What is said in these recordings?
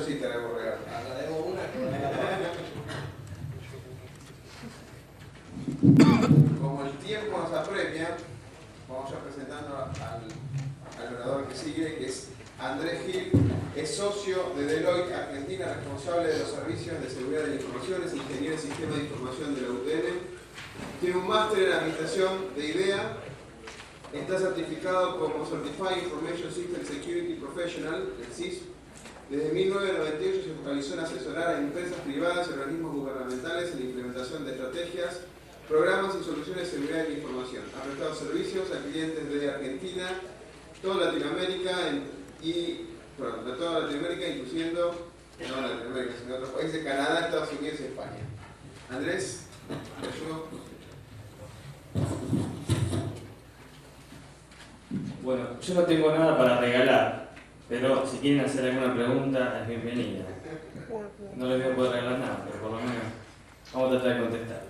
sí tenemos regalo. Agradecemos una que no la Como el tiempo nos apremia, vamos ya presentando al orador que sigue, que es Andrés Gil, es socio de Deloitte Argentina, responsable de los servicios de seguridad de la información, es ingeniero en sistemas de información de la UTN, tiene un máster en administración de IDEA, está certificado como Certified Information System Security Professional, el CIS. Desde 1998 se focalizó en asesorar a empresas privadas y organismos gubernamentales en la implementación de estrategias, programas y soluciones de seguridad de la información. Ha prestado servicios a clientes de Argentina, toda Latinoamérica toda Latinoamérica, incluyendo, no Latinoamérica, sino otros países, Canadá, Estados Unidos y España. Andrés, ¿te ayudo? Bueno, yo no tengo nada para regalar, pero si quieren hacer alguna pregunta, es bienvenida. No les voy a poder regalar nada, pero por lo menos vamos a tratar de contestar.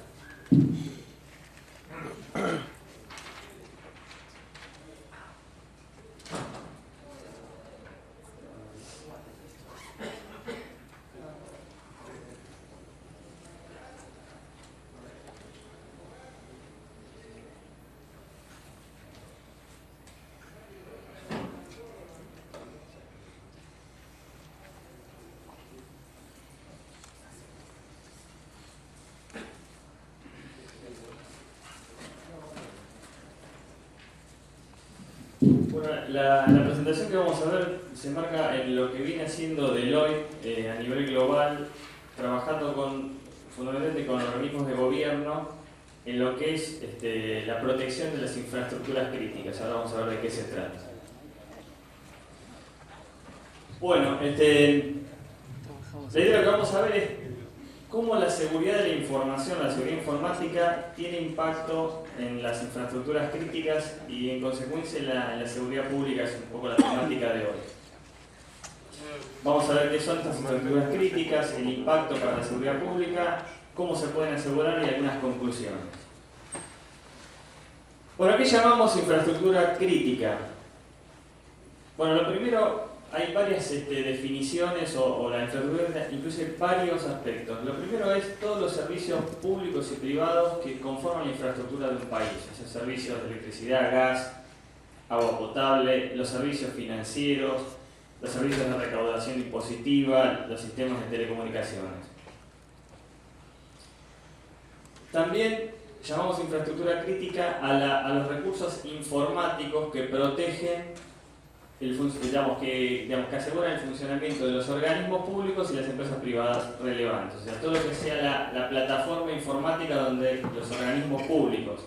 Bueno, la presentación que vamos a ver se enmarca en lo que viene haciendo Deloitte a nivel global, trabajando fundamentalmente con organismos de gobierno en lo que es la protección de las infraestructuras críticas. Ahora vamos a ver de qué se trata. Bueno, la idea que vamos a ver es cómo la seguridad de la información, la seguridad informática, tiene impacto en las infraestructuras críticas y en consecuencia en la seguridad pública, es un poco la temática de hoy. Vamos a ver qué son estas infraestructuras críticas, el impacto para la seguridad pública, cómo se pueden asegurar y algunas conclusiones. Bueno, ¿qué llamamos infraestructura crítica? Bueno, lo primero, hay varias definiciones o la infraestructura incluye varios aspectos. Lo primero es todos los servicios públicos y privados que conforman la infraestructura de un país. Esos servicios de electricidad, gas, agua potable, los servicios financieros, los servicios de recaudación impositiva, los sistemas de telecomunicaciones. También llamamos infraestructura crítica a los recursos informáticos que protegen que aseguran el funcionamiento de los organismos públicos y las empresas privadas relevantes. O sea, todo lo que sea la plataforma informática donde los organismos públicos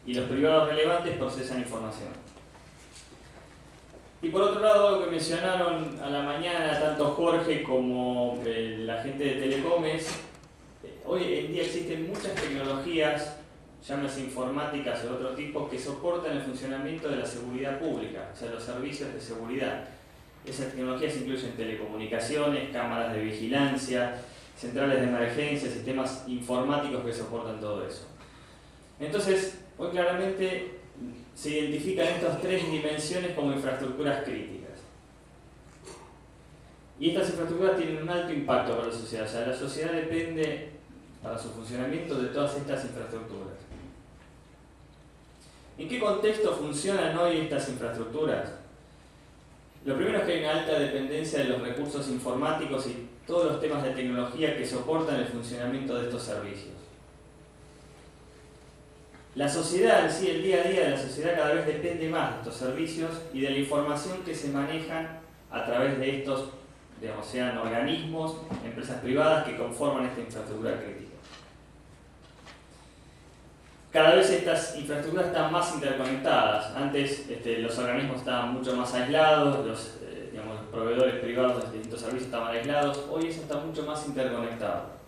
y los privados relevantes procesan información. Y por otro lado, algo que mencionaron a la mañana tanto Jorge como la gente de Telecomes, hoy en día existen muchas tecnologías, llámese informáticas o de otro tipo, que soportan el funcionamiento de la seguridad pública, o sea, los servicios de seguridad. Esas tecnologías incluyen telecomunicaciones, cámaras de vigilancia, centrales de emergencia, sistemas informáticos que soportan todo eso. Entonces, hoy claramente se identifican estas tres dimensiones como infraestructuras críticas. Y estas infraestructuras tienen un alto impacto para la sociedad, o sea, la sociedad depende para su funcionamiento de todas estas infraestructuras. ¿En qué contexto funcionan hoy estas infraestructuras? Lo primero es que hay una alta dependencia de los recursos informáticos y todos los temas de tecnología que soportan el funcionamiento de estos servicios. La sociedad en sí, el día a día de la sociedad cada vez depende más de estos servicios y de la información que se manejan a través de estos, sean organismos, empresas privadas que conforman esta infraestructura crítica. Cada vez estas infraestructuras están más interconectadas. Antes los organismos estaban mucho más aislados, los proveedores privados de distintos servicios estaban aislados. Hoy eso está mucho más interconectado.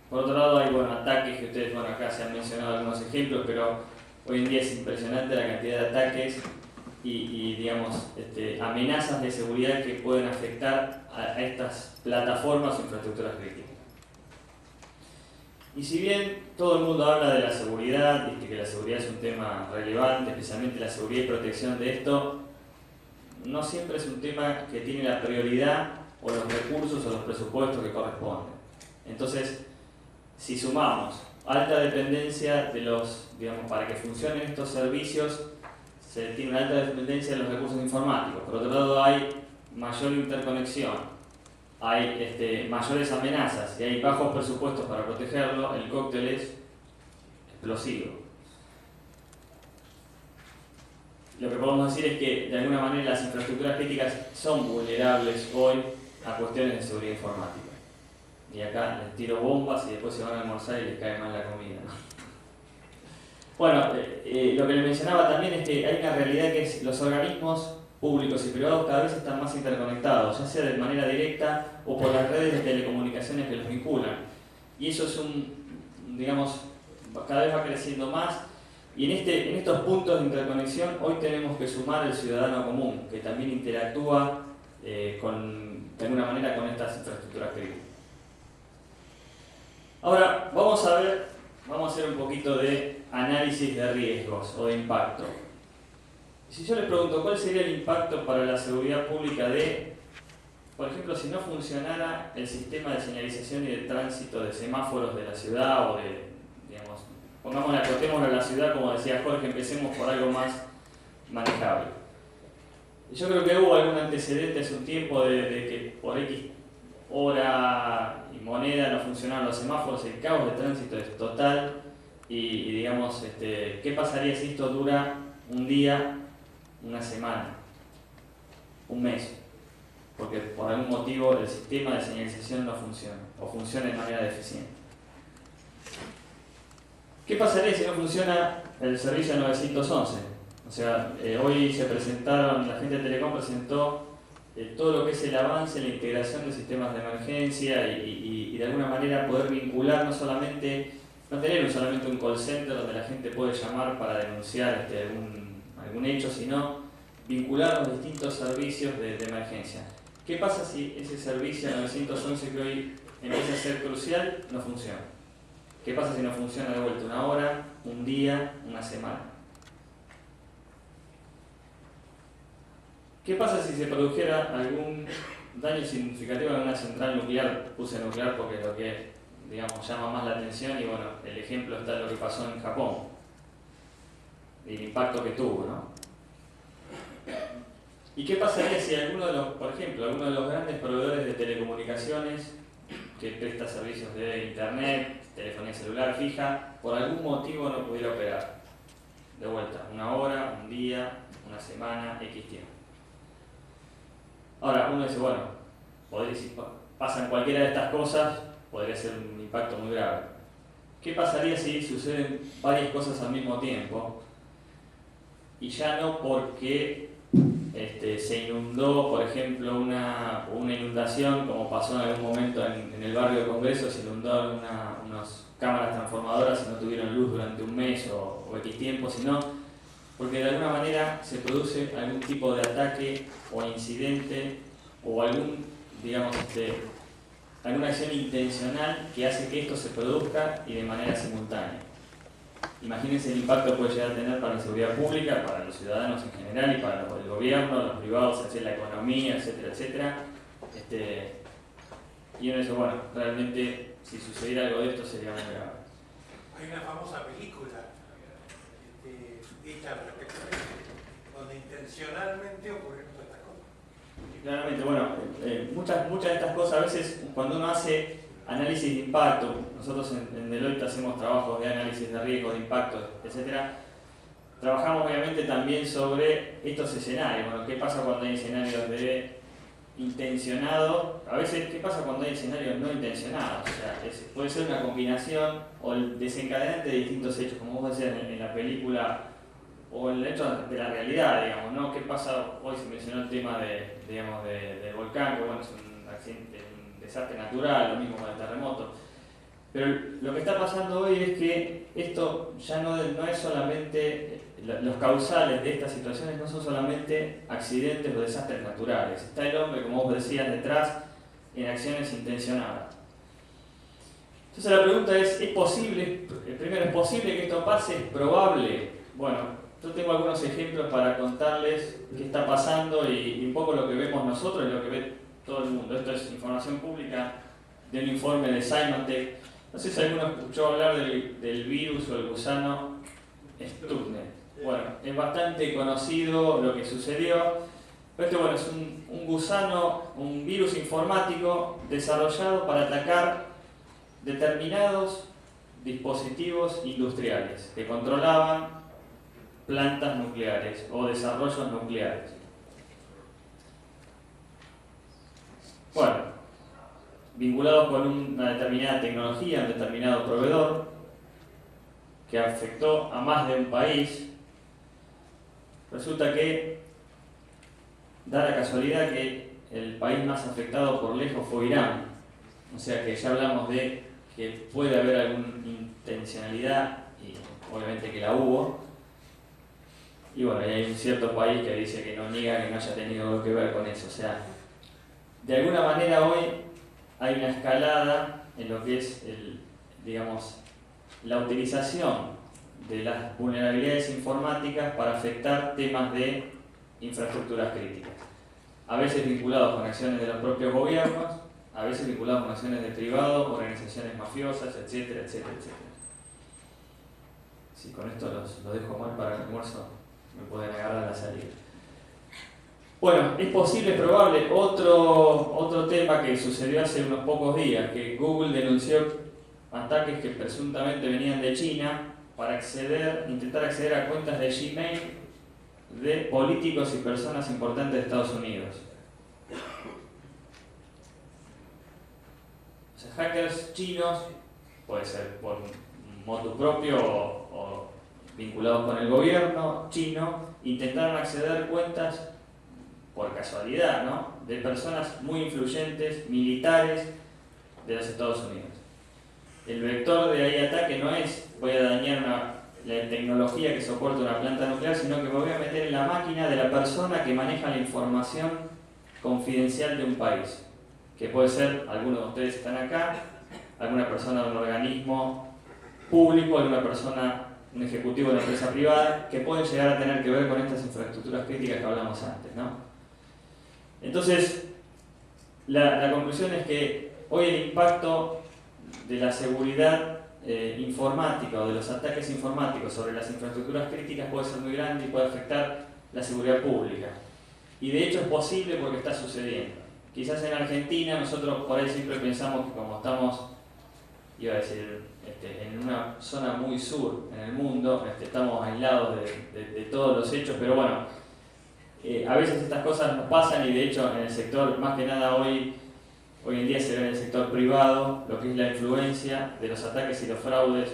Por otro lado hay ataques que ustedes, acá se han mencionado algunos ejemplos, pero hoy en día es impresionante la cantidad de ataques y amenazas de seguridad que pueden afectar a estas plataformas o infraestructuras críticas. Y si bien todo el mundo habla de la seguridad, y que la seguridad es un tema relevante, especialmente la seguridad y protección de esto, no siempre es un tema que tiene la prioridad o los recursos o los presupuestos que corresponden. Entonces, si sumamos alta dependencia de los, digamos, para que funcionen estos servicios, se tiene una alta dependencia de los recursos informáticos. Por otro lado, hay mayor interconexión, hay mayores amenazas y hay bajos presupuestos para protegerlo. El cóctel es explosivo. Lo que podemos decir es que de alguna manera las infraestructuras críticas son vulnerables hoy a cuestiones de seguridad informática. Y acá les tiro bombas y después se van a almorzar y les cae mal la comida, ¿no? Bueno, lo que les mencionaba también es que hay una realidad que es los organismos públicos y privados cada vez están más interconectados, ya sea de manera directa o por las redes de telecomunicaciones que los vinculan. Y eso es digamos, cada vez va creciendo más. Y en estos puntos de interconexión hoy tenemos que sumar el ciudadano común, que también interactúa de alguna manera con estas infraestructuras críticas. Ahora vamos a hacer un poquito de análisis de riesgos o de impacto. Si yo les pregunto cuál sería el impacto para la seguridad pública por ejemplo, si no funcionara el sistema de señalización y de tránsito de semáforos de la ciudad o digamos, acotémoslo a la ciudad, como decía Jorge, empecemos por algo más manejable. Yo creo que hubo algún antecedente hace un tiempo de que por X hora y moneda no funcionaban los semáforos, el caos de tránsito es total y digamos, ¿qué pasaría si esto dura un día, una semana, un mes? Porque por algún motivo el sistema de señalización no funciona o funciona de manera deficiente. ¿Qué pasaría si no funciona el servicio 911? O sea, hoy se presentaron, la gente de Telecom presentó todo lo que es el avance en la integración de sistemas de emergencia y de alguna manera poder vincular no tener solamente un call center donde la gente puede llamar para denunciar algún hecho, sino vincular los distintos servicios de emergencia. ¿Qué pasa si ese servicio 911 que hoy empieza a ser crucial no funciona? ¿Qué pasa si no funciona de vuelta una hora, un día, una semana? ¿Qué pasa si se produjera algún daño significativo en una central nuclear? Puse nuclear porque es lo que, digamos, llama más la atención y bueno, el ejemplo está en lo que pasó en Japón, el impacto que tuvo, ¿no? ¿Y qué pasaría si por ejemplo, alguno de los grandes proveedores de telecomunicaciones que presta servicios de internet, telefonía celular fija, por algún motivo no pudiera operar? De vuelta, una hora, un día, una semana, X tiempo. Ahora, uno dice, bueno, si pasan cualquiera de estas cosas, podría ser un impacto muy grave. ¿Qué pasaría si suceden varias cosas al mismo tiempo? Y ya no porque se inundó, por ejemplo, una inundación, como pasó en algún momento en el barrio de Congreso, se inundaron unas cámaras transformadoras y no tuvieron luz durante un mes o X tiempo, sino porque de alguna manera se produce algún tipo de ataque o incidente o alguna acción intencional que hace que esto se produzca y de manera simultánea. Imagínense el impacto que puede llegar a tener para la seguridad pública, para los ciudadanos en general y para el gobierno, los privados, la economía, etcétera, etcétera. Y uno dice, bueno, realmente si sucediera algo de esto sería muy grave. Hay una famosa película hecha al respecto de esto, donde intencionalmente ocurren todas estas cosas. Claramente, bueno, muchas de estas cosas a veces cuando uno hace análisis de impacto, nosotros en Deloitte hacemos trabajos de análisis de riesgo, de impacto, etcétera. Trabajamos obviamente también sobre estos escenarios. Bueno, ¿qué pasa cuando hay escenarios de intencionado? A veces, ¿qué pasa cuando hay escenarios no intencionados? O sea, puede ser una combinación o el desencadenante de distintos hechos, como vos decías en la película, o el hecho de la realidad, digamos, ¿no? ¿Qué pasa? Hoy se mencionó el tema del volcán, que bueno, es un accidente, un desastre natural, lo mismo con el terremoto. Pero lo que está pasando hoy es que esto ya no es solamente, los causales de estas situaciones no son solamente accidentes o desastres naturales. Está el hombre, como vos decías, detrás en acciones intencionadas. Entonces la pregunta ¿es posible? Primero, ¿es posible que esto pase? ¿Es probable? Bueno, yo tengo algunos ejemplos para contarles qué está pasando y un poco lo que vemos nosotros y lo que ve todo el mundo. Esto es información pública de un informe de Symantec. No sé si alguno escuchó hablar del virus o el gusano Stuxnet. Bueno, es bastante conocido lo que sucedió. Pero bueno, es un gusano, un virus informático desarrollado para atacar determinados dispositivos industriales que controlaban plantas nucleares o desarrollos nucleares. Bueno, vinculados con una determinada tecnología, un determinado proveedor, que afectó a más de un país. Resulta que da la casualidad que el país más afectado por lejos fue Irán. O sea que ya hablamos de que puede haber alguna intencionalidad, y obviamente que la hubo. Y bueno, hay un cierto país que dice que no niega que no haya tenido algo que ver con eso. O sea, de alguna manera hoy hay una escalada en lo que es la utilización de las vulnerabilidades informáticas para afectar temas de infraestructuras críticas. A veces vinculados con acciones de los propios gobiernos, a veces vinculados con acciones de privados, organizaciones mafiosas, etcétera, etcétera, etcétera. Si con esto los dejo mal para el almuerzo, me pueden agarrar a la salida. Bueno, es posible, probable, otro tema que sucedió hace unos pocos días, que Google denunció ataques que presuntamente venían de China para intentar acceder a cuentas de Gmail de políticos y personas importantes de Estados Unidos. O sea, hackers chinos, puede ser por motu propio o vinculados con el gobierno chino, intentaron acceder a cuentas por casualidad, ¿no?, de personas muy influyentes, militares de los Estados Unidos. El vector de ahí ataque no es voy a dañar la tecnología que soporta una planta nuclear, sino que me voy a meter en la máquina de la persona que maneja la información confidencial de un país, que puede ser, algunos de ustedes están acá, alguna persona de un organismo público, alguna persona, un ejecutivo de una empresa privada, que puede llegar a tener que ver con estas infraestructuras críticas que hablamos antes, ¿no? Entonces, la conclusión es que hoy el impacto de la seguridad informática o de los ataques informáticos sobre las infraestructuras críticas puede ser muy grande y puede afectar la seguridad pública. Y de hecho es posible porque está sucediendo. Quizás en Argentina nosotros por ahí siempre pensamos que como estamos, iba a decir, en una zona muy sur en el mundo, estamos aislados de todos los hechos, pero bueno, a veces estas cosas nos pasan y de hecho en el sector, más que nada hoy en día se ve en el sector privado lo que es la influencia de los ataques y los fraudes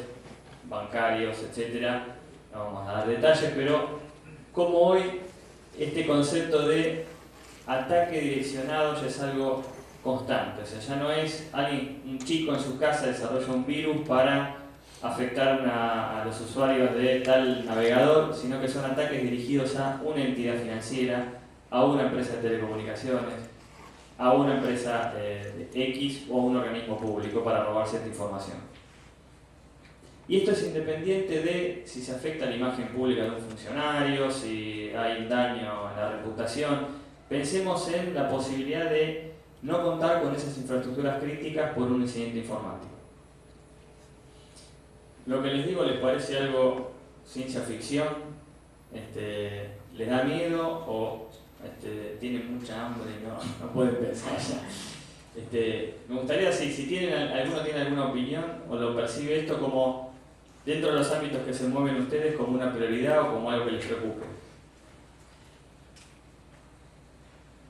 bancarios, etcétera. No vamos a dar detalles, pero como hoy este concepto de ataque direccionado ya es algo constante. O sea, ya no es un chico en su casa desarrolla un virus para afectar a los usuarios de tal navegador, sino que son ataques dirigidos a una entidad financiera, a una empresa de telecomunicaciones, a una empresa X o a un organismo público para robar cierta información. Y esto es independiente de si se afecta la imagen pública de un funcionario, si hay un daño en la reputación. Pensemos en la posibilidad de no contar con esas infraestructuras críticas por un incidente informático. Lo que les digo les parece algo ciencia ficción, les da miedo o tienen mucha hambre y no pueden pensar ya. Me gustaría si alguno tiene alguna opinión o lo percibe esto como dentro de los ámbitos que se mueven ustedes como una prioridad o como algo que les preocupe.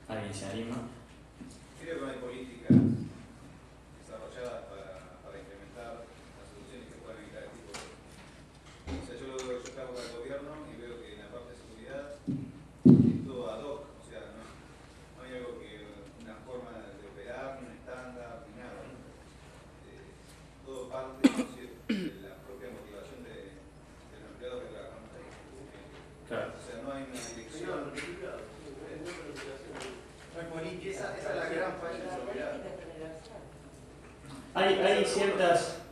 ¿Alguien se anima? Creo que no hay políticas desarrolladas para implementar las soluciones que puedan evitar este tipo de cosas. O sea, yo trabajo para el gobierno y veo que en la parte de seguridad es todo ad hoc, o sea, no hay algo una forma de operar, un estándar, ni nada. Todo parte de la propia motivación del empleado que trabajamos ahí. Claro. O sea, no hay una dirección. Y esa es la gran falla de seguridad.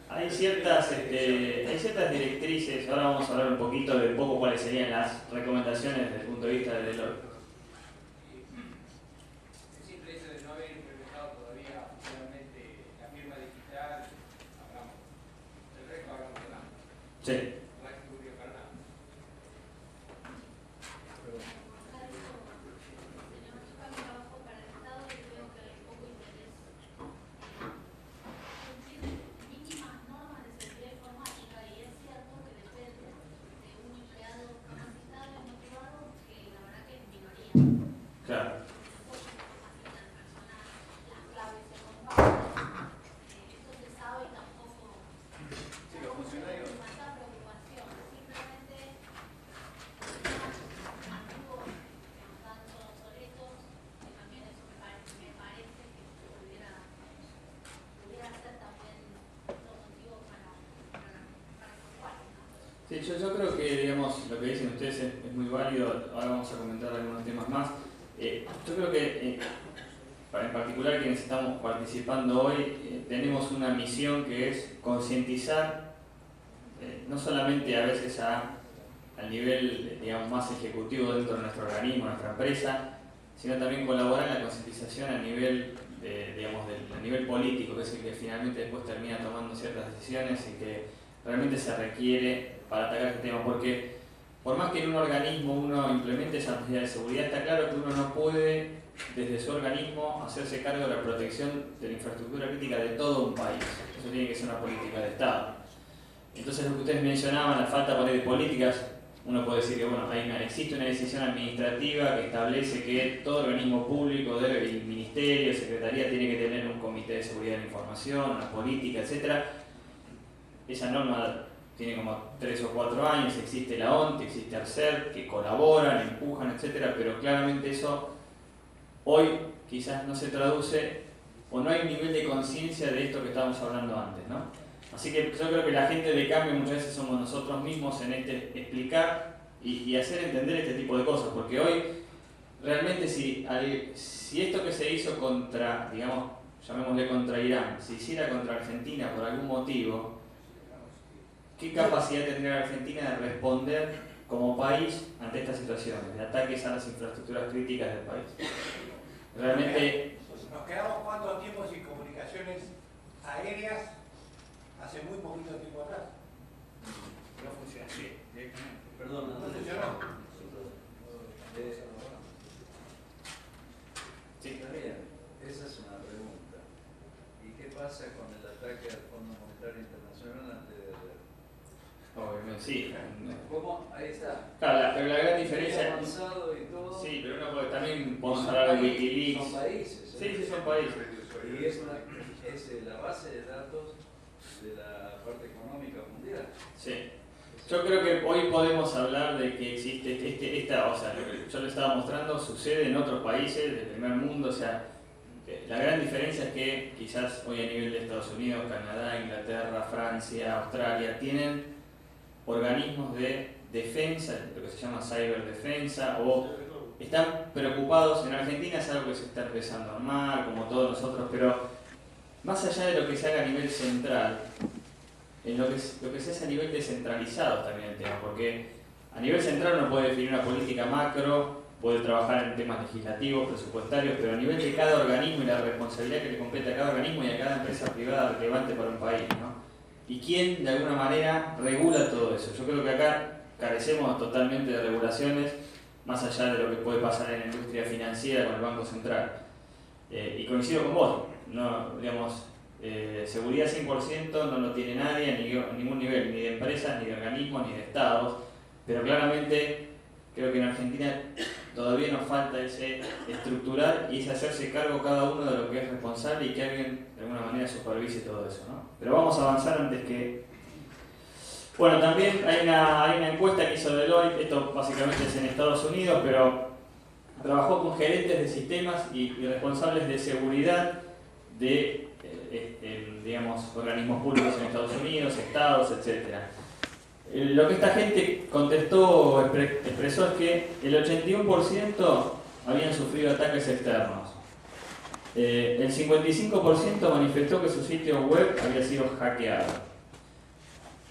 Hay ciertas directrices. Ahora vamos a hablar un poquito de cuáles serían las recomendaciones desde el punto de vista de Deloitte. El simple hecho de no haber implementado todavía Sí. Claro. Sí, los funcionarios. Sí, yo creo que, digamos, lo que dicen ustedes es muy válido. Ahora vamos a comentar algunos temas más. Yo creo que, en particular, quienes estamos participando hoy, tenemos una misión que es concientizar, no solamente a veces al nivel, digamos, más ejecutivo dentro de nuestro organismo, nuestra empresa, sino también colaborar en la concientización a nivel, a nivel político, que es el que finalmente después termina tomando ciertas decisiones y que realmente se requiere para atacar este tema, porque por más que en un organismo uno implemente esa medida de seguridad, está claro que uno no puede desde su organismo hacerse cargo de la protección de la infraestructura crítica de todo un país. Eso tiene que ser una política de Estado. Entonces, lo que ustedes mencionaban, la falta de políticas, uno puede decir que bueno, existe una decisión administrativa que establece que todo organismo público, el ministerio, secretaría, tiene que tener un comité de seguridad de la información, una política, etc. Esa norma tiene como 3 o 4 años, existe la ONT, existe ARCER, que colaboran, empujan, etc. Pero claramente eso hoy quizás no se traduce o no hay un nivel de conciencia de esto que estábamos hablando antes, ¿no? Así que yo creo que la gente de cambio muchas veces somos nosotros mismos en explicar y hacer entender este tipo de cosas, porque hoy realmente si esto que se hizo contra, digamos, llamémosle contra Irán, se hiciera contra Argentina por algún motivo, ¿qué capacidad tendría Argentina de responder como país ante estas situaciones, de ataques a las infraestructuras críticas del país? Realmente... Nos quedamos cuánto tiempo sin comunicaciones aéreas hace muy poquito tiempo atrás. No funciona así. Perdón, No funcionó. Sí, también, esa es una pregunta. ¿Y qué pasa con el ataque al Fondo Monetario Internacional antes de ayer? Obviamente, sí. ¿Cómo? Ahí está. Claro, pero la gran diferencia... avanzado y todo. Sí, pero uno puede, también podemos hablar de Wikileaks. Son países. Sí, son países. Y es la base de datos de la parte económica mundial. Sí. Yo creo que hoy podemos hablar de que existe o sea, lo que yo le estaba mostrando sucede en otros países del primer mundo, o sea, la gran diferencia es que quizás hoy a nivel de Estados Unidos, Canadá, Inglaterra, Francia, Australia, tienen organismos de defensa, lo que se llama ciberdefensa, o están preocupados. En Argentina es algo que se está empezando a armar, como todos nosotros, pero más allá de lo que se haga a nivel central, en lo que se hace a nivel descentralizado también el tema, porque a nivel central uno puede definir una política macro, puede trabajar en temas legislativos, presupuestarios, pero a nivel de cada organismo y la responsabilidad que le compete a cada organismo y a cada empresa privada relevante para un país, ¿no? Y quién de alguna manera regula todo eso. Yo creo que acá carecemos totalmente de regulaciones, más allá de lo que puede pasar en la industria financiera con el Banco Central. Y coincido con vos, no, digamos, seguridad 100% no lo tiene nadie a ningún nivel, ni de empresas, ni de organismos, ni de estados, pero claramente creo que en Argentina todavía nos falta ese estructurar y ese hacerse cargo cada uno de lo que es responsable y que alguien de alguna manera supervise todo eso, ¿no? Pero vamos a avanzar antes que... Bueno, también hay una encuesta que hizo Deloitte, esto básicamente es en Estados Unidos, pero trabajó con gerentes de sistemas y responsables de seguridad de digamos, organismos públicos en Estados Unidos, estados, etc. Lo que esta gente contestó, expresó es que el 81% habían sufrido ataques externos. El 55% manifestó que su sitio web había sido hackeado.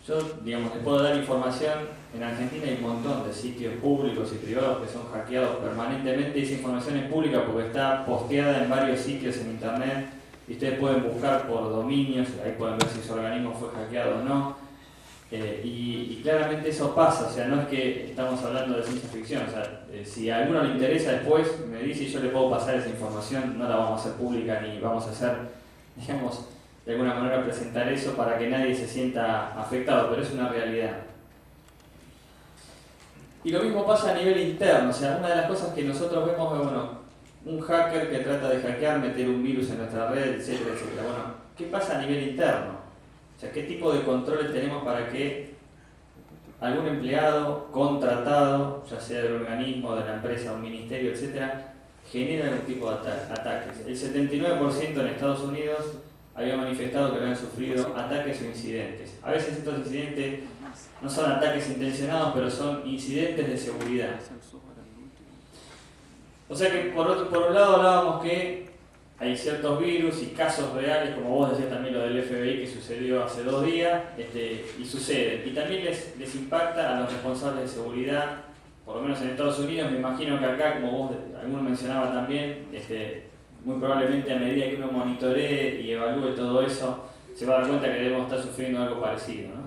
Yo, digamos, les puedo dar información. En Argentina hay un montón de sitios públicos y privados que son hackeados permanentemente. Esa información es pública porque está posteada en varios sitios en internet y ustedes pueden buscar por dominios, ahí pueden ver si su organismo fue hackeado o no. Y claramente eso pasa, o sea, no es que estamos hablando de ciencia ficción, o sea, si a alguno le interesa después, me dice y yo le puedo pasar esa información, no la vamos a hacer pública ni vamos a hacer, digamos, de alguna manera presentar eso para que nadie se sienta afectado, pero es una realidad. Y lo mismo pasa a nivel interno, o sea, una de las cosas que nosotros vemos es, bueno, un hacker que trata de hackear, meter un virus en nuestra red, etcétera, etcétera. Bueno, ¿qué pasa a nivel interno? O sea, ¿qué tipo de controles tenemos para que algún empleado contratado, ya sea del organismo, de la empresa, un ministerio, etcétera, genere algún tipo de ataques? El 79% en Estados Unidos había manifestado que habían sufrido ataques o incidentes. A veces estos incidentes no son ataques intencionados, pero son incidentes de seguridad. O sea que por un lado hablábamos que hay ciertos virus y casos reales, como vos decías también lo del FBI que sucedió hace 2 días, y sucede. Y también les impacta a los responsables de seguridad, por lo menos en Estados Unidos. Me imagino que acá, como vos, alguno mencionaba también, muy probablemente a medida que uno monitoree y evalúe todo eso, se va a dar cuenta que debemos estar sufriendo algo parecido, ¿no?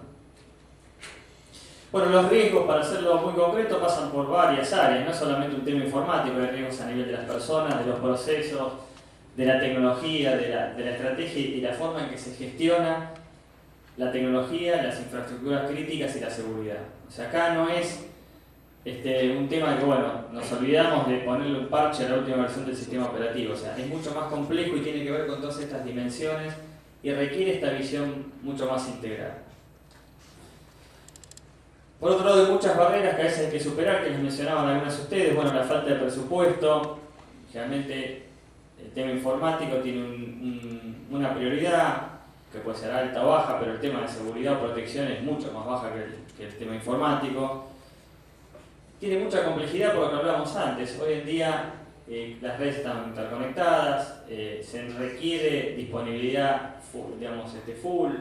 Bueno, los riesgos, para hacerlo muy concreto, pasan por varias áreas, no solamente un tema informático, hay riesgos a nivel de las personas, de los procesos, de la tecnología, de la estrategia y la forma en que se gestiona la tecnología, las infraestructuras críticas y la seguridad. O sea, acá no es un tema que, bueno, nos olvidamos de ponerle un parche a la última versión del sistema operativo. O sea, es mucho más complejo y tiene que ver con todas estas dimensiones y requiere esta visión mucho más integral. Por otro lado, hay muchas barreras que a veces hay que superar, que les mencionaban algunas de ustedes. Bueno, la falta de presupuesto, generalmente el tema informático tiene una prioridad, que puede ser alta o baja, pero el tema de seguridad o protección es mucho más baja que el tema informático. Tiene mucha complejidad por lo que hablábamos antes. Hoy en día las redes están interconectadas, se requiere disponibilidad full,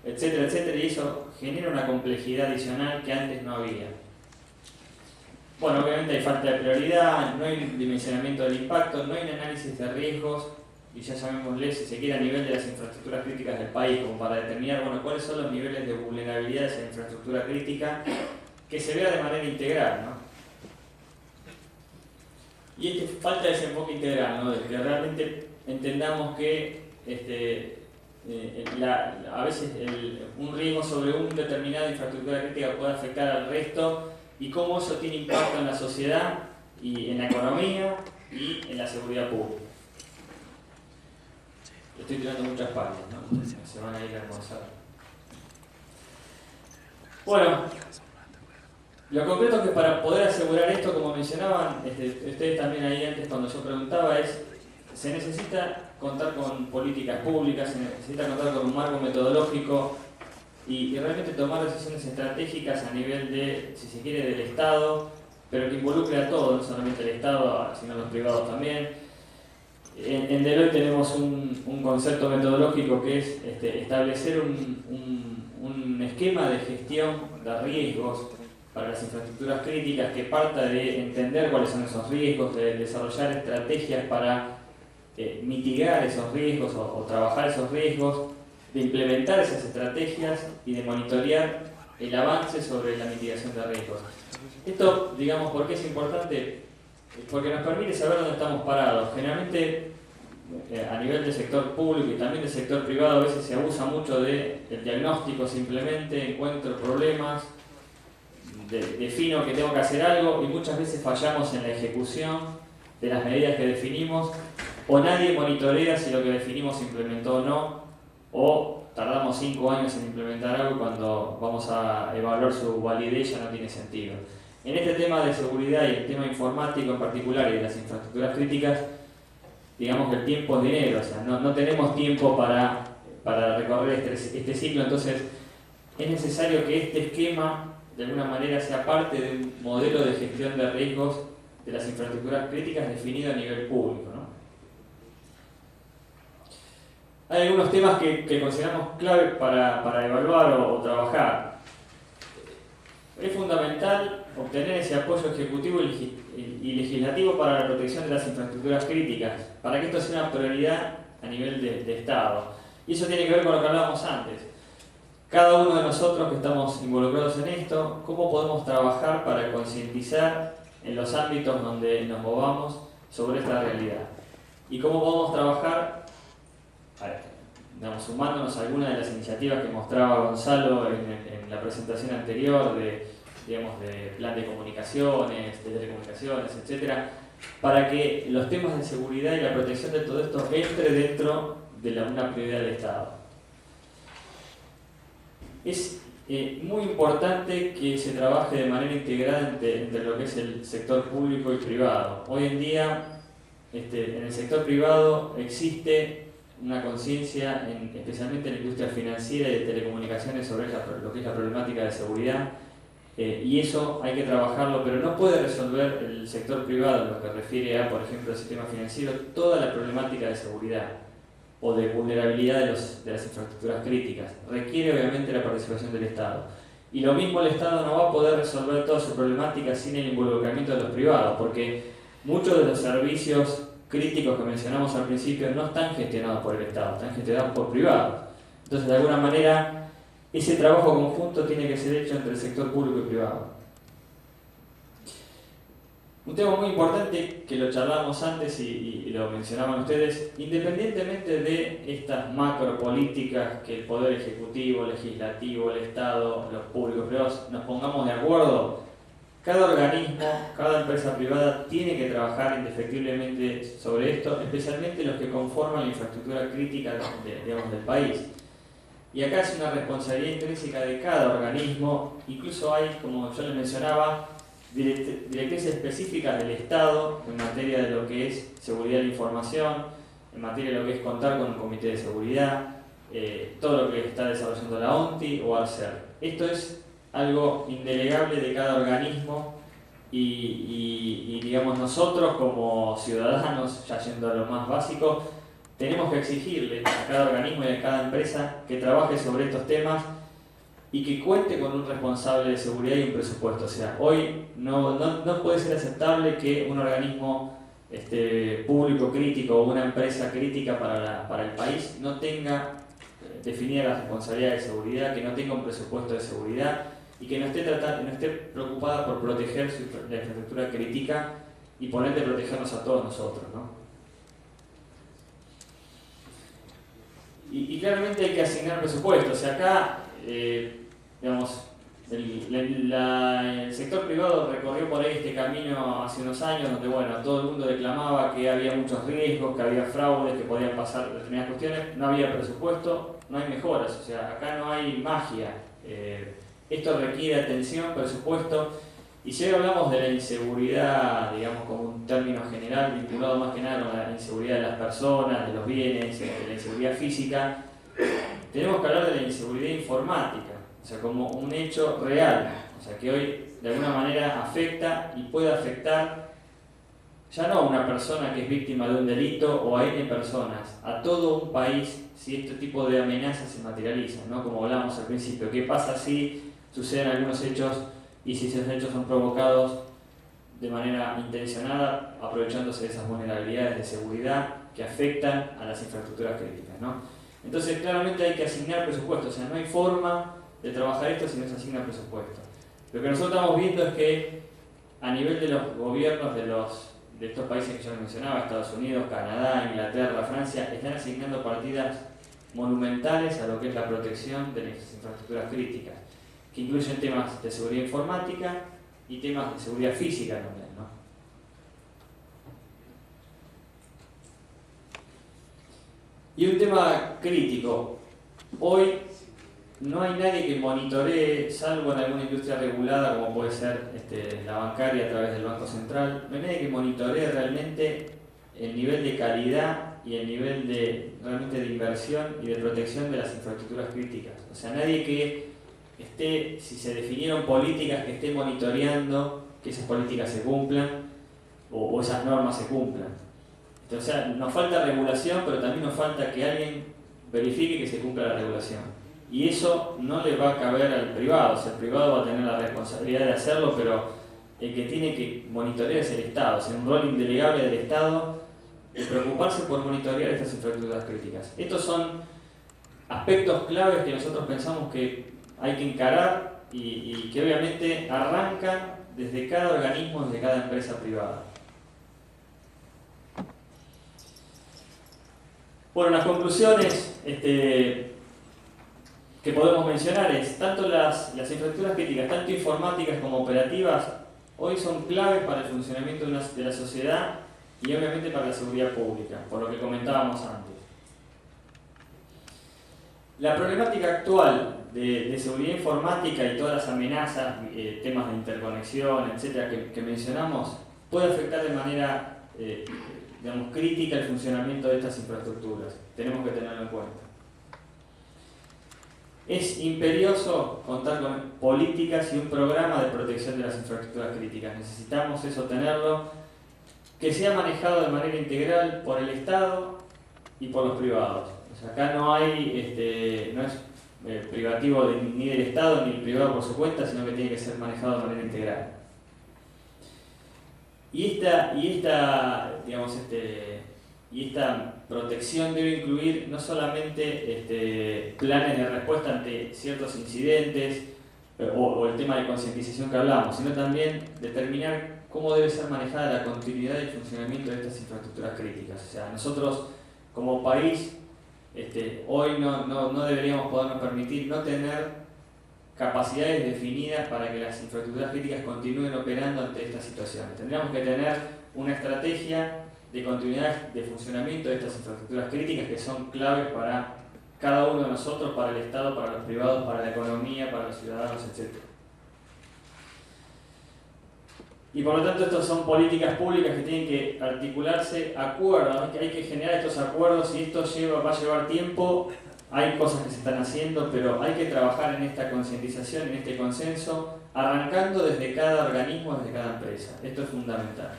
etcétera, etcétera, y eso genera una complejidad adicional que antes no había. Bueno, obviamente hay falta de prioridad, no hay un dimensionamiento del impacto, no hay un análisis de riesgos, y ya llamémosle, si se quiere, a nivel de las infraestructuras críticas del país, como para determinar, bueno, cuáles son los niveles de vulnerabilidad de esa infraestructura crítica, que se vea de manera integral, ¿no? Y falta ese enfoque integral, ¿no? De que realmente entendamos que a veces un riesgo sobre una determinada infraestructura crítica puede afectar al resto y cómo eso tiene impacto en la sociedad y en la economía y en la seguridad pública. Estoy tirando muchas páginas, ¿no? Se van a ir a almorzar. Bueno, lo concreto es que para poder asegurar esto, como mencionaban ustedes también ahí antes cuando yo preguntaba, se necesita contar con políticas públicas, se necesita contar con un marco metodológico y realmente tomar decisiones estratégicas a nivel de, si se quiere, del Estado, pero que involucre a todos, no solamente el Estado, sino a los privados también. En Deloitte tenemos un concepto metodológico que es establecer un esquema de gestión de riesgos para las infraestructuras críticas que parta de entender cuáles son esos riesgos, de desarrollar estrategias para mitigar esos riesgos o trabajar esos riesgos, de implementar esas estrategias y de monitorear el avance sobre la mitigación de riesgos. Esto, digamos, ¿por qué es importante? Porque nos permite saber dónde estamos parados. Generalmente, a nivel del sector público y también del sector privado, a veces se abusa mucho del diagnóstico, simplemente encuentro problemas, defino que tengo que hacer algo y muchas veces fallamos en la ejecución de las medidas que definimos, o nadie monitorea si lo que definimos se implementó o no, o tardamos 5 años en implementar algo cuando vamos a evaluar su validez ya no tiene sentido. En este tema de seguridad y el tema informático en particular y de las infraestructuras críticas, digamos que el tiempo es dinero, o sea, no tenemos tiempo para recorrer este ciclo, entonces es necesario que este esquema de alguna manera sea parte de un modelo de gestión de riesgos de las infraestructuras críticas definido a nivel público, ¿no? Hay algunos temas que consideramos clave para evaluar o trabajar. Es fundamental obtener ese apoyo ejecutivo y legislativo para la protección de las infraestructuras críticas, para que esto sea una prioridad a nivel de Estado. Y eso tiene que ver con lo que hablábamos antes. cada uno de nosotros que estamos involucrados en esto, cómo podemos trabajar para concientizar en los ámbitos donde nos movamos sobre esta realidad. Y cómo podemos trabajar, sumándonos a algunas de las iniciativas que mostraba Gonzalo en la presentación anterior de plan de comunicaciones, de telecomunicaciones, etcétera, para que los temas de seguridad y la protección de todo esto entre dentro de una prioridad del Estado. Es muy importante que se trabaje de manera integrada entre lo que es el sector público y privado. Hoy en día, en el sector privado existe una conciencia, especialmente en la industria financiera y de telecomunicaciones, sobre lo que es la problemática de seguridad, y eso hay que trabajarlo, pero no puede resolver el sector privado en lo que refiere a, por ejemplo, el sistema financiero, toda la problemática de seguridad o de vulnerabilidad de las infraestructuras críticas. Requiere obviamente la participación del Estado. Y lo mismo, el Estado no va a poder resolver toda su problemática sin el involucramiento de los privados, porque muchos de los servicios críticos que mencionamos al principio no están gestionados por el Estado, están gestionados por privados. Entonces, de alguna manera, ese trabajo conjunto tiene que ser hecho entre el sector público y privado. Un tema muy importante que lo charlábamos antes y lo mencionaban ustedes, independientemente de estas macropolíticas que el Poder Ejecutivo, Legislativo, el Estado, los públicos privados nos pongamos de acuerdo, cada organismo, cada empresa privada tiene que trabajar indefectiblemente sobre esto, especialmente los que conforman la infraestructura crítica del país. Y acá es una responsabilidad intrínseca de cada organismo, incluso hay, como yo les mencionaba, directrices específicas del Estado en materia de lo que es seguridad de la información, en materia de lo que es contar con un comité de seguridad, todo lo que está desarrollando la ONTI o ARCER. Esto es algo indelegable de cada organismo y digamos, nosotros como ciudadanos, ya yendo a lo más básico, tenemos que exigirle a cada organismo y a cada empresa que trabaje sobre estos temas y que cuente con un responsable de seguridad y un presupuesto. O sea, hoy no puede ser aceptable que un organismo público crítico o una empresa crítica para el país no tenga definida la responsabilidad de seguridad, que no tenga un presupuesto de seguridad y que no esté preocupada por proteger la infraestructura crítica y por ende protegernos a todos nosotros, ¿no? Y claramente hay que asignar presupuestos. O sea, acá, digamos, el sector privado recorrió por ahí este camino hace unos años donde, bueno, todo el mundo declamaba que había muchos riesgos, que había fraudes, que podían pasar determinadas cuestiones, no había presupuesto, no hay mejoras, o sea, acá no hay magia. Esto requiere atención, presupuesto, y si hoy hablamos de la inseguridad, digamos, como un término general, vinculado más que nada con la inseguridad de las personas, de los bienes, de la inseguridad física, tenemos que hablar de la inseguridad informática, o sea, como un hecho real, o sea, que hoy de alguna manera afecta y puede afectar ya no a una persona que es víctima de un delito o a N personas, a todo un país si este tipo de amenazas se materializan, ¿no? Como hablábamos al principio, ¿qué pasa si suceden algunos hechos y si esos hechos son provocados de manera intencionada, aprovechándose de esas vulnerabilidades de seguridad que afectan a las infraestructuras críticas, ¿no? Entonces, claramente hay que asignar presupuesto, o sea, no hay forma de trabajar esto si no se asigna presupuesto. Lo que nosotros estamos viendo es que a nivel de los gobiernos de estos países que yo mencionaba, Estados Unidos, Canadá, Inglaterra, Francia, están asignando partidas monumentales a lo que es la protección de las infraestructuras críticas, que incluyen temas de seguridad informática y temas de seguridad física también, ¿no? Y un tema crítico. Hoy no hay nadie que monitoree, salvo en alguna industria regulada como puede ser la bancaria a través del Banco Central, no hay nadie que monitoree realmente el nivel de calidad y el nivel realmente de inversión y de protección de las infraestructuras críticas. O sea, nadie que si se definieron políticas, que esté monitoreando que esas políticas se cumplan o esas normas se cumplan. Entonces, o sea, nos falta regulación, pero también nos falta que alguien verifique que se cumpla la regulación. Y eso no le va a caber al privado, o sea, el privado va a tener la responsabilidad de hacerlo, pero el que tiene que monitorear es el Estado, o sea, un rol indelegable del Estado de preocuparse por monitorear estas infraestructuras críticas. Estos son aspectos claves que nosotros pensamos que hay que encarar y que obviamente arrancan desde cada organismo, desde cada empresa privada. Bueno, las conclusiones que podemos mencionar es, tanto las infraestructuras críticas, tanto informáticas como operativas, hoy son claves para el funcionamiento de la sociedad y obviamente para la seguridad pública, por lo que comentábamos antes. La problemática actual de seguridad informática y todas las amenazas, temas de interconexión, etcétera, que mencionamos, puede afectar de manera crítica el funcionamiento de estas infraestructuras. Tenemos que tenerlo en cuenta. Es imperioso contar con políticas y un programa de protección de las infraestructuras críticas. Necesitamos eso tenerlo, que sea manejado de manera integral por el Estado y por los privados. O sea, acá no hay, no es privativo ni del Estado ni el privado por su cuenta, sino que tiene que ser manejado de manera integral. Y esta protección debe incluir no solamente planes de respuesta ante ciertos incidentes o el tema de concientización que hablamos, sino también determinar cómo debe ser manejada la continuidad y funcionamiento de estas infraestructuras críticas. O sea, nosotros como país hoy no deberíamos podernos permitir no tener capacidades definidas para que las infraestructuras críticas continúen operando ante estas situaciones. Tendríamos que tener una estrategia de continuidad de funcionamiento de estas infraestructuras críticas que son claves para cada uno de nosotros, para el Estado, para los privados, para la economía, para los ciudadanos, etc. Y por lo tanto estas son políticas públicas que tienen que articularse acuerdos, hay que generar estos acuerdos y esto va a llevar tiempo. Hay cosas que se están haciendo, pero hay que trabajar en esta concientización, en este consenso, arrancando desde cada organismo, desde cada empresa. Esto es fundamental.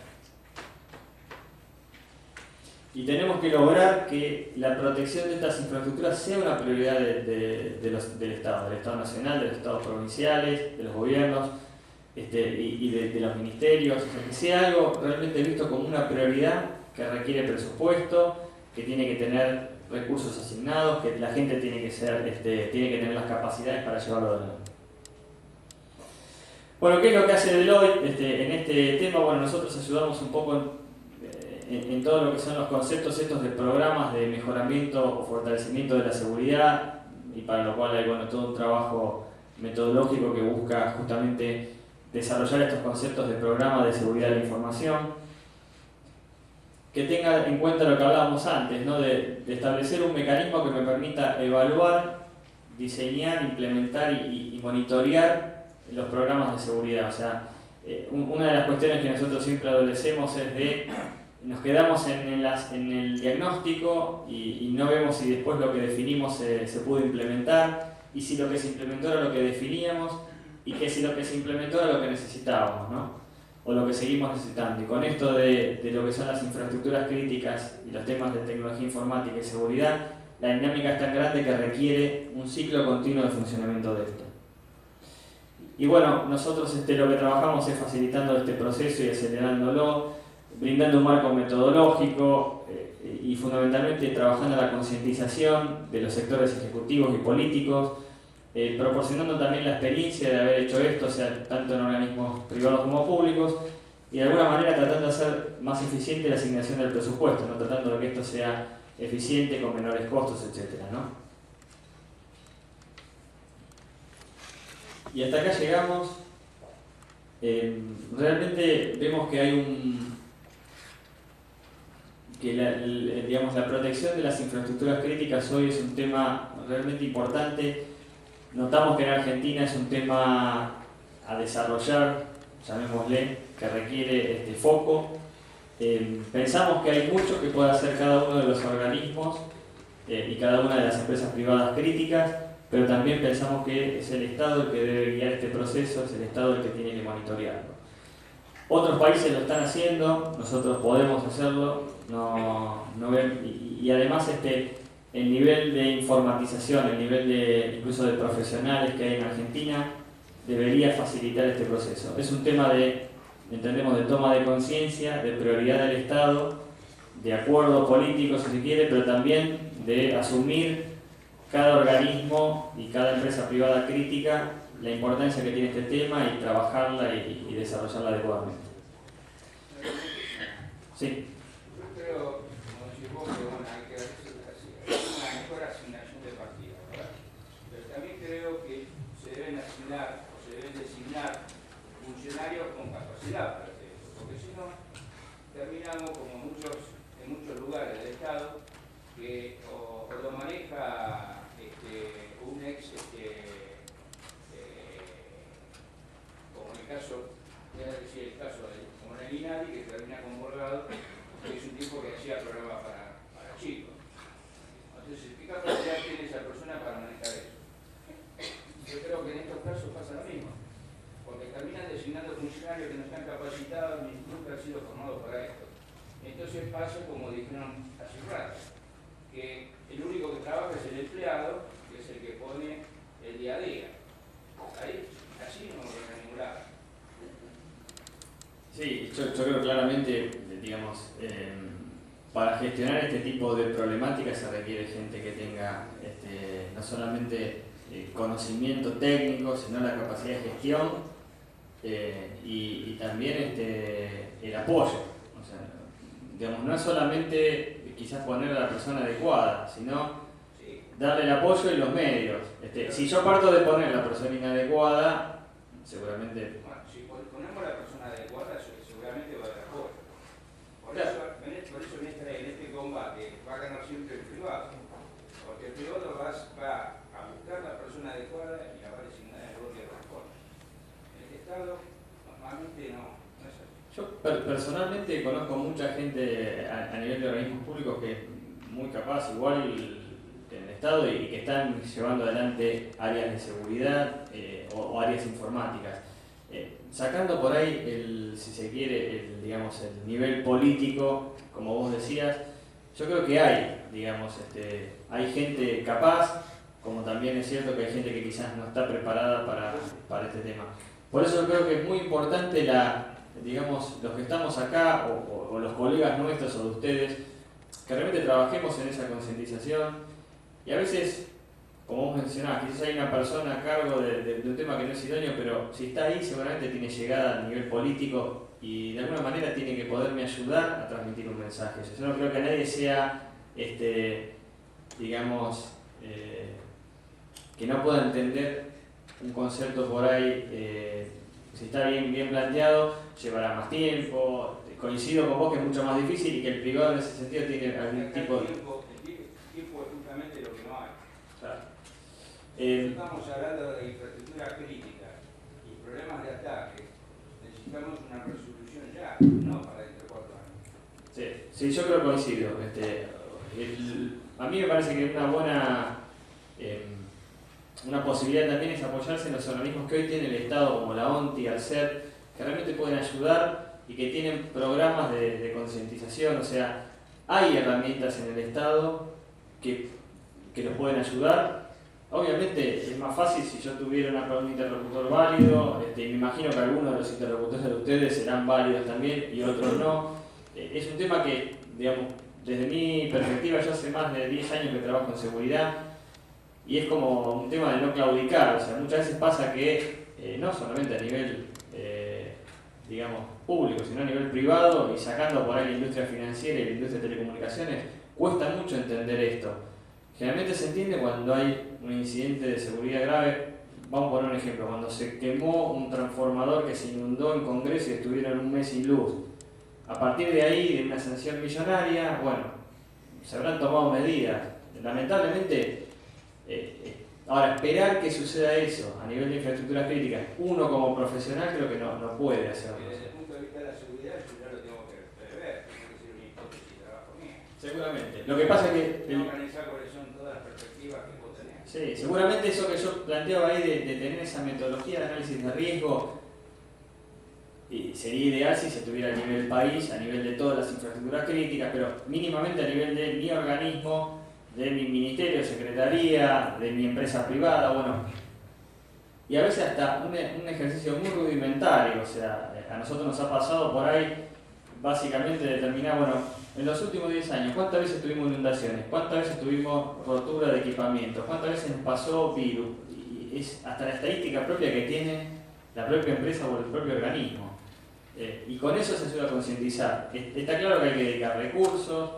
Y tenemos que lograr que la protección de estas infraestructuras sea una prioridad del Estado Nacional, de los Estados provinciales, de los gobiernos y de los ministerios. O sea, que sea algo realmente visto como una prioridad que requiere presupuesto, que tiene que tener recursos asignados, que la gente tiene que tener las capacidades para llevarlo adelante. Bueno, ¿qué es lo que hace Deloitte en este tema? Bueno, nosotros ayudamos un poco en todo lo que son los conceptos estos de programas de mejoramiento o fortalecimiento de la seguridad, y para lo cual hay todo un trabajo metodológico que busca justamente desarrollar estos conceptos de programas de seguridad de la información, que tenga en cuenta lo que hablábamos antes, ¿no? de establecer un mecanismo que me permita evaluar, diseñar, implementar y monitorear los programas de seguridad. O sea, una de las cuestiones que nosotros siempre adolecemos es nos quedamos en el diagnóstico y no vemos si después lo que definimos se pudo implementar, y si lo que se implementó era lo que definíamos, y que si lo que se implementó era lo que necesitábamos, ¿no? O lo que seguimos necesitando. Y con esto de lo que son las infraestructuras críticas y los temas de tecnología informática y seguridad, la dinámica es tan grande que requiere un ciclo continuo de funcionamiento de esto. Y bueno, nosotros lo que trabajamos es facilitando este proceso y acelerándolo, brindando un marco metodológico y fundamentalmente trabajando la concientización de los sectores ejecutivos y políticos, proporcionando también la experiencia de haber hecho esto, o sea, tanto en organismos privados como públicos, y de alguna manera tratando de hacer más eficiente la asignación del presupuesto, ¿no? Tratando de que esto sea eficiente, con menores costos, etc., ¿no? Y hasta acá llegamos. Realmente vemos que hay la protección de las infraestructuras críticas hoy es un tema realmente importante. Notamos que en Argentina es un tema a desarrollar, llamémosle, que requiere foco. Pensamos que hay mucho que puede hacer cada uno de los organismos y cada una de las empresas privadas críticas, pero también pensamos que es el Estado el que debe guiar este proceso, es el Estado el que tiene que monitorearlo. Otros países lo están haciendo, nosotros podemos hacerlo, y además el nivel de informatización, el nivel incluso de profesionales que hay en Argentina debería facilitar este proceso. Es un tema entendemos, de toma de conciencia, de prioridad del Estado, de acuerdo político si se quiere, pero también de asumir cada organismo y cada empresa privada crítica la importancia que tiene este tema y trabajarla y desarrollarla adecuadamente. Sí. Yo creo, como decís vos, que bueno, hay que hacer una mejor asignación de partidos, ¿verdad? Pero también creo que se deben asignar o se deben designar funcionarios con capacidad para hacer eso, porque si no, terminamos como en muchos lugares del Estado que o lo maneja un ex, como en el caso, voy a decir el caso como en el INADI, que termina con Borgado, que es un tipo que hacía programas para chicos. Entonces, ¿qué capacidad tiene esa persona para manejar eso? Yo creo que en estos casos pasa lo mismo, porque terminan designando funcionarios que no están capacitados ni nunca han sido formados para esto. Entonces pasa como dijeron hace un rato, que el único que trabaja es el empleado, que es el que pone el día a día. Ahí, así no llega a ningún lado. Sí, yo creo claramente, digamos, para gestionar este tipo de problemáticas se requiere gente que tenga no solamente conocimiento técnico, sino la capacidad de gestión y también el apoyo. O sea, digamos, no es solamente quizás poner a la persona adecuada, sino darle el apoyo y los medios. Si yo parto de poner a la persona inadecuada, seguramente... Bueno, si ponemos a la persona adecuada, seguramente va a haber apoyo. Por eso en este combate va a ganar siempre el privado. Porque el privado va a buscar la persona adecuada y la va a designar en el rol que corresponde. En el Estado, normalmente no es así. Yo personalmente conozco mucha gente a nivel de organismos públicos que es muy capaz, igual en el Estado, y que están llevando adelante áreas de seguridad o áreas informáticas. Sacando por ahí, si se quiere, el nivel político, como vos decías, yo creo que hay gente capaz, como también es cierto que hay gente que quizás no está preparada para este tema. Por eso yo creo que es muy importante los que estamos acá o los colegas nuestros o de ustedes, que realmente trabajemos en esa concientización y a veces, como vos mencionabas, quizás hay una persona a cargo de un tema que no es idóneo, pero si está ahí seguramente tiene llegada a nivel político y de alguna manera tiene que poderme ayudar a transmitir un mensaje. Yo no creo que nadie sea, que no pueda entender un concepto por ahí, si está bien planteado, llevará más tiempo. Coincido con vos que es mucho más difícil y que el privado en ese sentido tiene algún tipo de... El tiempo es justamente lo que no hay. Claro. Estamos hablando de infraestructura crítica y problemas de ataque. Necesitamos una resolución ya, no para dentro de 4 años. Sí, yo creo que coincido. A mí me parece que una posibilidad también es apoyarse en los organismos que hoy tiene el Estado, como la ONTI, ALCER, que realmente pueden ayudar y que tienen programas de concientización. O sea, hay herramientas en el Estado que los pueden ayudar. Obviamente es más fácil si yo tuviera un interlocutor válido, me imagino que algunos de los interlocutores de ustedes serán válidos también y otros no. Es un tema que, digamos, desde mi perspectiva, yo hace más de 10 años que trabajo en seguridad y es como un tema de no claudicar. O sea, muchas veces pasa que no solamente a nivel, público, sino a nivel privado y sacando por ahí la industria financiera y la industria de telecomunicaciones, cuesta mucho entender esto. Generalmente se entiende cuando hay un incidente de seguridad grave. Vamos a poner un ejemplo, cuando se quemó un transformador que se inundó en Congreso y estuvieron un mes sin luz. A partir de ahí, de una sanción millonaria, bueno, se habrán tomado medidas. Lamentablemente, ahora esperar que suceda eso a nivel de infraestructuras críticas, uno como profesional creo que no puede hacerlo. Desde el punto de vista de la seguridad, yo ya lo tengo que prever, tiene que ser una hipótesis de trabajo mía. Seguramente. Lo que pasa es que... Tengo que analizar cuáles son todas las perspectivas que vos tenés. Sí, seguramente eso que yo planteaba ahí de tener esa metodología de análisis de riesgo sería ideal si se tuviera a nivel país, a nivel de todas las infraestructuras críticas, pero mínimamente a nivel de mi organismo, de mi ministerio, secretaría, de mi empresa privada, bueno. Y a veces hasta un ejercicio muy rudimentario, o sea, a nosotros nos ha pasado por ahí básicamente determinar, bueno, En los últimos 10 años, ¿cuántas veces tuvimos inundaciones? ¿Cuántas veces tuvimos rotura de equipamiento? ¿Cuántas veces nos pasó virus? Y es hasta la estadística propia que tiene la propia empresa o el propio organismo. Y con eso se ayuda a concientizar. Está claro que hay que dedicar recursos.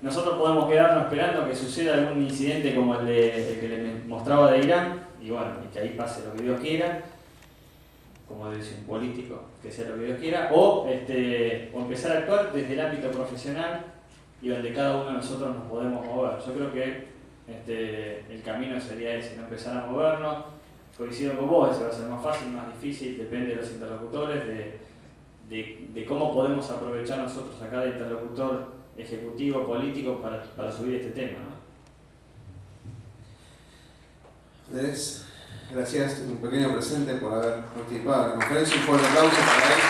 Nosotros podemos quedarnos esperando que suceda algún incidente como el que les mostraba de Irán, y bueno, y que ahí pase lo que Dios quiera, como dice un político, que sea lo que Dios quiera, o empezar a actuar desde el ámbito profesional y donde cada uno de nosotros nos podemos mover. Yo creo que el camino sería ese, ¿no? Empezar a movernos. Coincido con vos, eso va a ser más fácil, más difícil, depende de los interlocutores, de cómo podemos aprovechar nosotros a cada interlocutor ejecutivo, político, para subir este tema, ¿no? Andrés, gracias, un pequeño presente por haber participado en la conferencia, un fuerte aplauso para él.